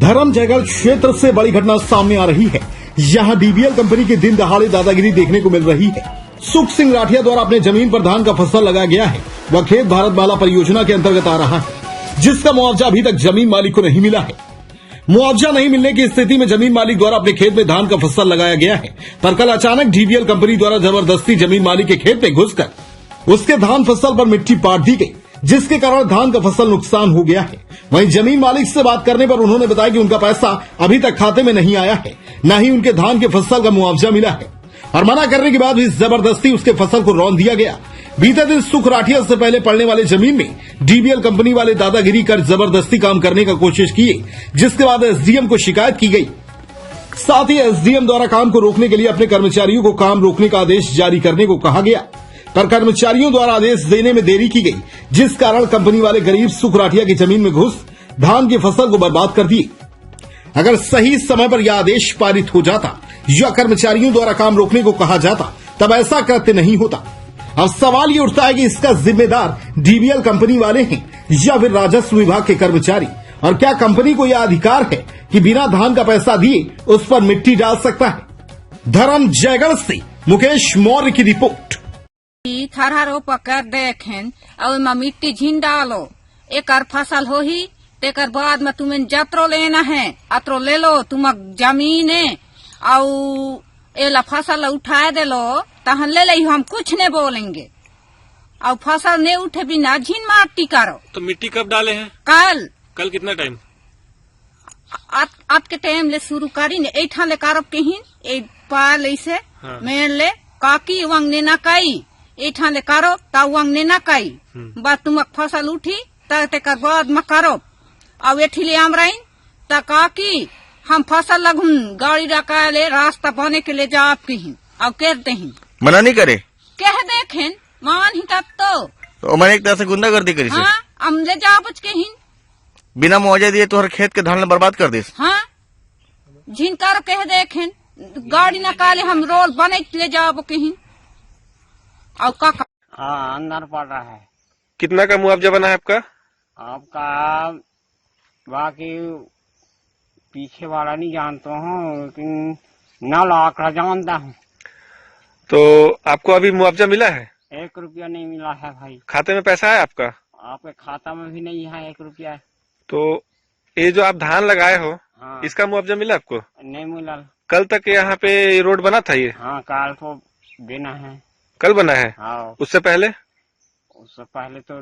धर्मजयगढ़ क्षेत्र से बड़ी घटना सामने आ रही है। यहाँ डीबीएल कंपनी की दिन दहाड़े दादागिरी देखने को मिल रही है। सुख सिंह राठिया द्वारा अपने जमीन पर धान का फसल लगाया गया है। वह खेत भारतमाला परियोजना के अंतर्गत आ रहा है, जिसका मुआवजा अभी तक जमीन मालिक को नहीं मिला है। मुआवजा नहीं मिलने की स्थिति में जमीन मालिक द्वारा अपने खेत में धान का फसल लगाया गया है, पर कल अचानक डीबीएल कंपनी द्वारा जबरदस्ती जमीन मालिक के खेत में घुसकर उसके धान फसल पर मिट्टी पाट दी गई, जिसके कारण धान का फसल नुकसान हो गया है। वहीं जमीन मालिक से बात करने पर उन्होंने बताया कि उनका पैसा अभी तक खाते में नहीं आया है, न ही उनके धान के फसल का मुआवजा मिला है, और मना करने के बाद भी जबरदस्ती उसके फसल को रौंद दिया गया। बीते दिन सुख राठिया से पहले पड़ने वाले जमीन में डीबीएल कंपनी वाले दादागिरी कर जबरदस्ती काम करने का कोशिश किए, जिसके बाद एसडीएम को शिकायत की गई। साथ ही एसडीएम द्वारा काम को रोकने के लिए अपने कर्मचारियों को काम रोकने का आदेश जारी करने को कहा गया, पर कर्मचारियों द्वारा आदेश देने में देरी की गई, जिस कारण कंपनी वाले गरीब सुख राठिया की जमीन में घुस धान की फसल को बर्बाद कर दिए। अगर सही समय पर यह आदेश पारित हो जाता या कर्मचारियों द्वारा काम रोकने को कहा जाता, तब ऐसा कृत्य नहीं होता। अब सवाल ये उठता है कि इसका जिम्मेदार डीबीएल कंपनी वाले हैं या फिर राजस्व विभाग के कर्मचारी, और क्या कंपनी को यह अधिकार है कि बिना धान का पैसा दिए उस पर मिट्टी डाल सकता है। धर्मजयगढ़ से मुकेश मौर्य की रिपोर्ट। थरहरो पकड़ देखें और मिट्टी झीन डालो, एक फसल हो ही तेकर बाद में तुम्हें जत्रो लेना है, अत्रो ले लो, तुम जमीन और एला फसल उठाए दे लो, तहन ले लो, हम कुछ नहीं बोलेंगे। और फसल नहीं उठे बिना झीन माटी करो। तो मिट्टी कब डाले हैं? कल कितना टाइम? आज के टाइम ले शुरू करी ने ऐठा ले करब कहीं पाल ऐसे मेन ले काकी वंग ने ना कई ऐठा ले करो ता वंग ने ना कई बस तुमक फसल उठी तेकर बाद में करो। अब एठी ले आम रही ता काकी हम फसल लगुन गाड़ी रखा ले रास्ता बने के ले जा कहीं अब कहते हैं मना नहीं करे, कह देखें मान ही तब तो मैंने एक तरह से गुंडागर्दी करी। हाँ हम ले जा बच कहीं बिना मुआवजा दिए तो हर खेत के धान बर्बाद कर दे। हाँ झिनकर कह देखें गाड़ी न काले हम रोड बने ले जाओ कहीं और का। हाँ अंदर पड़ रहा है। कितना का मुआवजा बना है आपका? आपका बाकी पीछे वाला नहीं जानता हूँ, लेकिन 9 लाख जानता हूँ। तो आपको अभी मुआवजा मिला है? 1 रुपया नहीं मिला है भाई। खाते में पैसा है आपका? आपके खाता में भी नहीं है 1 रुपया। तो ये जो आप धान लगाए हो, हाँ। इसका मुआवजा मिला आपको? नहीं मिला। कल तक यहाँ पे रोड बना था ये? हाँ कल को बिना है। कल बना है? हाँ उससे पहले तो